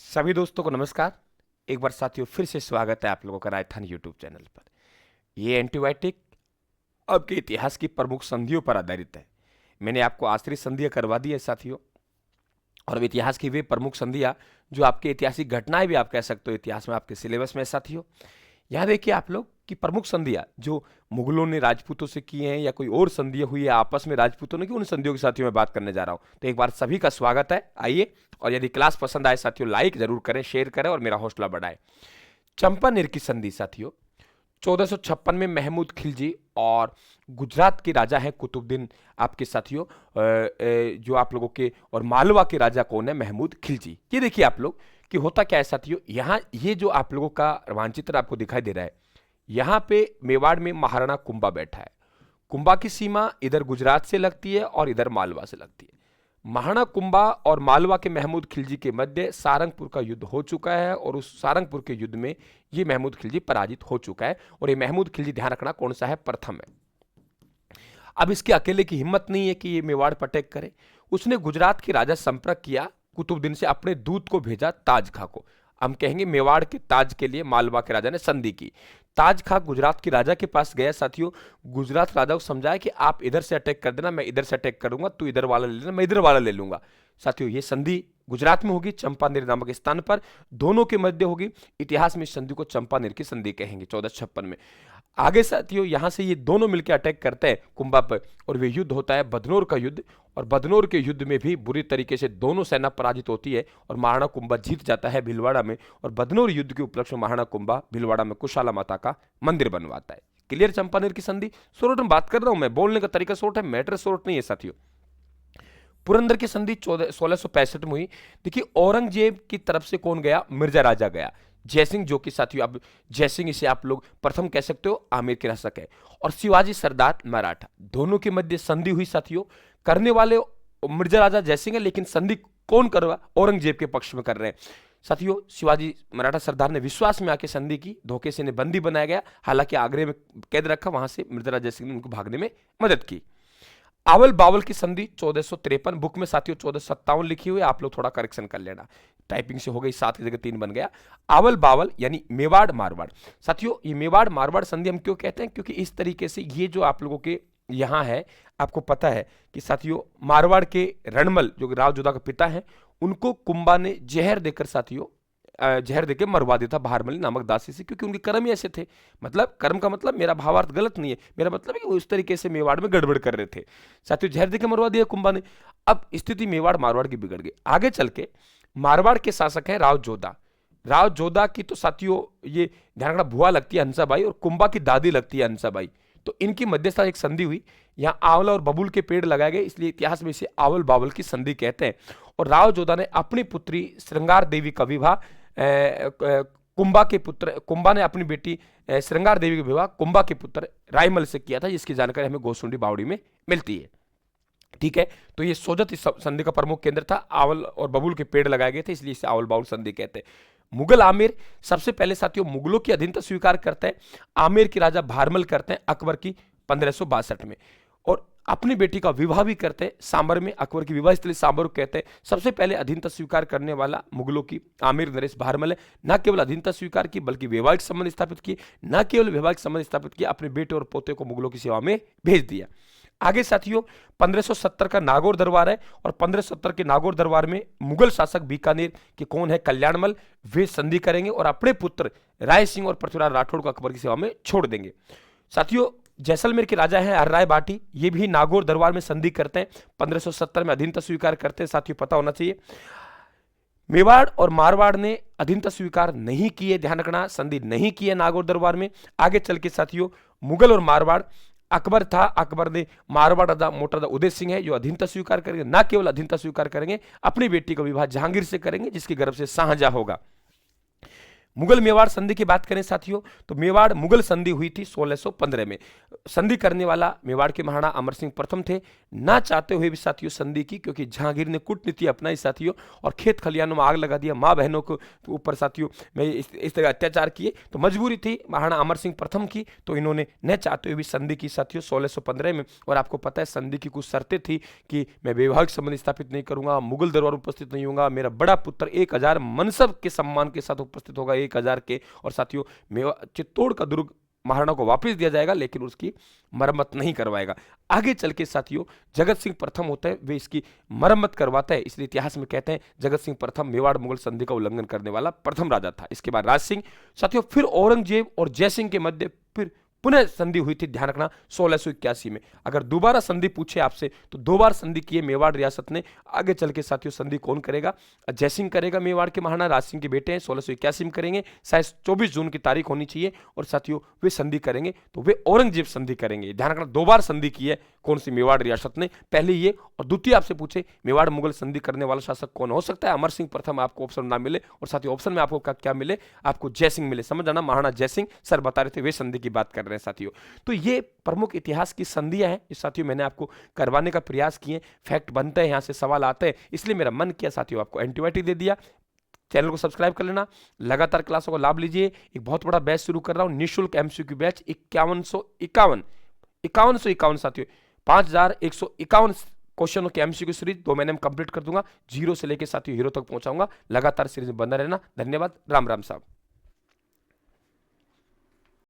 सभी दोस्तों को नमस्कार। एक बार साथियों फिर से स्वागत है आप लोगों का राजस्थान यूट्यूब चैनल पर। ये एंटीबायोटिक आपके इतिहास की प्रमुख संधियों पर आधारित है। मैंने आपको आश्रित संधियां करवा दी है साथियों, और अब इतिहास की वे प्रमुख संधियां जो आपके ऐतिहासिक घटनाएं भी आप कह सकते हो इतिहास में आपके सिलेबस में है साथियों। यहाँ देखिए आप लोग की प्रमुख संधियां जो मुगलों ने राजपूतों से की हैं या कोई और संधियां हुई है आपस में राजपूतों ने की, उन संधियों के साथियों में बात करने जा रहा हूं। तो एक बार सभी का स्वागत है। आइए, और यदि क्लास पसंद आए साथियों लाइक जरूर करें, शेयर करें और मेरा हौसला बढ़ाएं। चंपानेर की संधि साथियों 1456 में महमूद खिलजी और गुजरात के राजा हैं कुतुबुद्दीन आपके साथियों, जो आप लोगों के, और मालवा के राजा कौन है? महमूद खिलजी। ये देखिए आप लोग कि होता क्या है साथियों, यहाँ ये जो आप लोगों का मानचित्र आपको दिखाई दे रहा है, यहाँ पे मेवाड़ में महाराणा कुंभा बैठा है। कुंभा की सीमा इधर गुजरात से लगती है और इधर मालवा से लगती है। महाराणा कुंभा और मालवा के महमूद खिलजी के मध्य सारंगपुर का युद्ध हो चुका है, और उस सारंगपुर के युद्ध में ये महमूद खिलजी पराजित हो चुका है। और ये महमूद खिलजी, ध्यान रखना, कौन सा है? प्रथम है। अब इसके अकेले की हिम्मत नहीं है कि ये मेवाड़ पर अटैक करे। उसने गुजरात के राजा संपर्क किया, कुतुबुद्दीन से अपने दूत को भेजा ताज खां को। हम कहेंगे मेवाड़ के ताज के लिए मालवा के राजा ने संधि की। ताज खां गुजरात के राजा के पास गया साथियों। गुजरात राजा को समझाया कि आप इधर से अटैक कर देना, मैं इधर से अटैक करूंगा, तू इधर वाला ले लेना, मैं इधर वाला ले लूंगा। साथियों ये संधि गुजरात में होगी, चंपानेर नामक स्थान पर, दोनों के मध्य होगी। इतिहास में इस संधि को चंपानेर की संधि कहेंगे 1456 में। आगे साथियों यहां से ये दोनों मिलकर अटैक करते हैं कुंभा पर, और वे युद्ध होता है बदनौर का युद्ध। और बदनौर के युद्ध में भी बुरी तरीके से दोनों सेना पराजित होती है और महाराणा कुंभा जीत जाता है भीलवाड़ा में। और बदनौर युद्ध के उपलक्ष्य में महाराणा कुंभा भीलवाड़ा में कुशाला माता का मंदिर बनवाता है। क्लियर? चंपानेर की संधि शॉर्ट में बात कर रहा हूं मैं, बोलने का तरीका शॉर्ट है, मैटर शॉर्ट नहीं है साथियों। पुरंदर की संधि 1665 में हुई। देखिए औरंगजेब की तरफ से कौन गया? मिर्जा राजा गया, जयसिंह, जो कि साथियों अब जयसिंह इसे आप लोग प्रथम कह सकते हो, आमेर के शासक है। और शिवाजी सरदार मराठा, दोनों के मध्य संधि हुई साथियों। करने वाले मिर्जा राजा जयसिंह है, लेकिन संधि कौन कर रहा? औरंगजेब के पक्ष में कर रहे हैं साथियों। शिवाजी मराठा सरदार ने विश्वास में आके संधि की, धोखे से इन्हें बंदी बनाया गया, हालांकि आगरे में कैद रखा, वहां से मिर्जा राजा जयसिंह ने उनको भागने में मदद की। आवल बावल की संधि 1453, बुक में साथियों 1457 लिखी हुई है, आप लोग थोड़ा करेक्शन कर लेना, टाइपिंग से हो गई, 7 की जगह 3 बन गया। आवल बावल यानी मेवाड़ मारवाड़। साथियों ये मेवाड़ मारवाड़ संधि हम क्यों कहते हैं? क्योंकि इस तरीके से ये जो आप लोगों के यहाँ है, आपको पता है कि साथियों मारवाड़ के रणमल जो राव जोधा का पिता है, उनको कुंभा ने जहर देकर साथियों जहर देकर मरवा दिया था भारमली नामक दासी से, क्योंकि उनके कर्म ही ऐसे थे। मतलब कर्म का मतलब, मेरा भावार्थ गलत नहीं है, मेरा मतलब है कि वो इस तरीके से मेवाड़ में गड़बड़ कर रहे थे साथियों, जहर देकर मरवा दिया कुंभा ने। अब स्थिति मेवाड़ मारवाड़ की बिगड़ गई। आगे चल के मारवाड़ के शासक है राव जोधा। राव जोधा की तो साथियों ये ध्यान रखना भुआ लगती है हंसाबाई, और कुंभा की दादी लगती है हंसाबाई। तो इनकी मध्यस्थता एक संधि हुई, यहाँ आवला और बबूल के पेड़ लगाए गए, इसलिए इतिहास में इसे आवल बावल की संधि कहते हैं। और राव जोधा ने अपनी पुत्री श्रृंगार देवी का विवाह कुंभा ने अपनी बेटी श्रृंगार देवी का विवाह कुंभा के पुत्र रायमल से किया था, जिसकी जानकारी हमें गोसुंडी बावड़ी में मिलती है। ठीक है, तो ये सोजत इस संधि का प्रमुख केंद्र था। आवल और बबूल के पेड़ लगाए गए थे, इसलिए इसे आवल बाउल संधि कहते हैं। मुगल आमिर सबसे पहले साथियों मुगलों की अधीनता स्वीकार करते हैं। आमेर के राजा भारमल करते हैं अकबर की 1562 में, और अपनी बेटी का विवाह भी करते हैं सांबर में। अकबर की विवाह स्थली सांबर को कहते हैं। सबसे पहले अधीनता स्वीकार करने वाला मुगलों की आमिर नरेश भारमल है। न केवल अधीनता स्वीकार की, बल्कि वैवाहिक संबंध स्थापित किए। न केवल वैवाहिक संबंध स्थापित किया, अपने बेटे और पोते को मुगलों की सेवा में भेज दिया। आगे साथियों 1570 का नागौर दरबार है, और 1570 के नागौर दरबार में मुगल शासक बीकानेर के कौन है? कल्याणमल। वे संधि करेंगे और अपने पुत्र राय सिंह और पृथ्वीराज राठौड़ को अकबर की सेवा में छोड़ देंगे। साथियों जैसलमेर के राजा हैं हर राय बाटी, ये भी नागौर दरबार में संधि करते हैं, 1570 में अधीनता स्वीकार करते हैं। साथियों पता होना चाहिए मेवाड़ और मारवाड़ ने अधीनता स्वीकार नहीं किए, ध्यान रखना, संधि नहीं किए नागौर दरबार में। आगे चल के साथियों मुगल और मारवाड़, अकबर था, अकबर ने मारवाड़ राजा मोटा राजा उदय सिंह है जो अधीनता स्वीकार करेंगे। न केवल अधीनता स्वीकार करेंगे, अपनी बेटी का विवाह जहांगीर से करेंगे, जिसके गर्भ से शाहजहां होगा। मुगल मेवाड़ संधि की बात करें साथियों, तो मेवाड़ मुगल संधि हुई थी 1615 में। संधि करने वाला मेवाड़ के महाराणा अमर सिंह प्रथम थे। ना चाहते हुए भी साथियों संधि की, क्योंकि जहांगीर ने कूटनीति अपनाई साथियों और खेत खलियानों में आग लगा दिया, माँ बहनों के ऊपर साथियों में इस तरह अत्याचार किए। तो मजबूरी थी महाराणा अमर सिंह प्रथम की, तो इन्होंने न चाहते हुए भी संधि की साथियों 1615 में। और आपको पता है संधि की कुछ शर्तें थी कि मैं वैवाहिक संबंध स्थापित नहीं करूंगा, मुगल दरबार उपस्थित नहीं होगा, मेरा बड़ा पुत्र 1000 मनसब के सम्मान के साथ उपस्थित होगा 1000 के, और साथियों चित्तौड़ का दुर्ग महाराणा को वापस दिया जाएगा, लेकिन उसकी मरम्मत नहीं करवाएगा। आगे चल के साथियों जगत सिंह प्रथम होता है, वे इसकी मरम्मत करवाता है, इसलिए इतिहास में कहते हैं जगत सिंह प्रथम मेवाड़ मुगल संधि का उल्लंघन करने वाला प्रथम राजा था। इसके बाद राज सिंह साथियों, फिर औरंगजेब और जयसिंह के मध्य फिर पुनः संधि हुई थी, ध्यान रखना 1681 में। अगर दोबारा संधि पूछे आपसे तो 2 बार संधि की है मेवाड़ रियासत ने। आगे चल के साथियों संधि कौन करेगा? जयसिंह करेगा, मेवाड़ के महाराणा राज सिंह के बेटे हैं, 1681 में करेंगे, शायद 24 जून की तारीख होनी चाहिए। और साथियों वे संधि करेंगे तो वे औरंगजेब संधि करेंगे। ध्यान रखना 2 बार संधि की है कौन सी मेवाड़ रियासत ने, पहले ये और द्वितीय आपसे पूछे मेवाड़ मुगल संधि करने वाला शासक कौन हो सकता है? अमर सिंह प्रथम आपको ऑप्शन ना मिले, और साथियों ऑप्शन में आपको क्या मिले? आपको जयसिंह मिले। समझ जाना, महाराणा जयसिंह सर बता रहे थे, वे संधि की बात कर रहे हैं साथियों। तो ये प्रमुख इतिहास की संधियां हैं, इस साथियों मैंने आपको करवाने का प्रयास किए। फैक्ट बनते हैं, यहां से सवाल आते हैं, इसलिए मेरा मन किया साथियों आपको एंटीबायोटिक दे दिया। चैनल को सब्सक्राइब कर लेना, लगातार क्लासों का लाभ लीजिए। एक बहुत बड़ा बैच शुरू कर रहा हूं, निःशुल्क एमसीक्यू बैच 5151 साथियों, 5151 क्वेश्चनों के एमसीक्यू सीरीज 2 महीने में कंप्लीट कर दूंगा, जीरो से लेकर साथियों हीरो तक पहुंचाऊंगा। लगातार सीरीज में बना रहना। धन्यवाद, राम राम साहब।